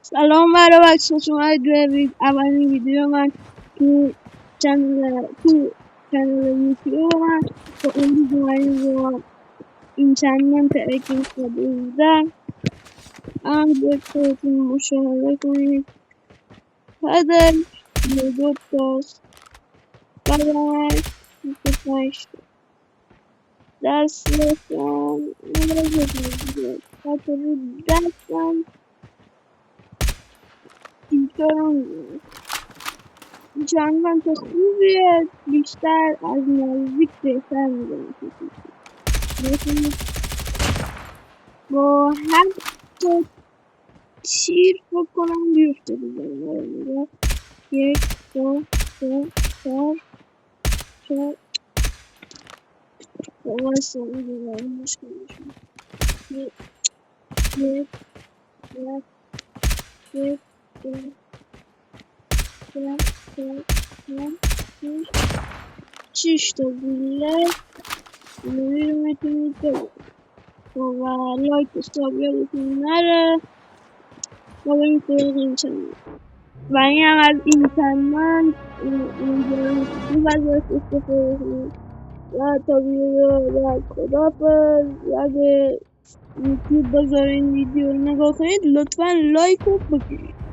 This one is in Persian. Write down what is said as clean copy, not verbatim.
سلام برای بچه شما اولین ویدیو من تو چنل یوتیوب من با اون با این چنل ترکیم شده بودم بهتون مشاهده کنید هدف دو تاست بدنش 25 دست رسم دستم چند تا خوبیه بیشتر از نزدیک بهتر میدونم با هر تا تیر بکنم بیفته دیگه یک دو سه چهار واسه میدونم مشکلشون یک شش تا گوله رو میتونید بگید و لایک و ساب یادتون نره و برید سراغ این چنل و این هم از این چنل خوب ازش استفاده کنید و تا ویدیو بعد خدافظ و اگه یوتیوب بذارین ویدیو رو نگاه کنید لطفا لایک رو بگیرید.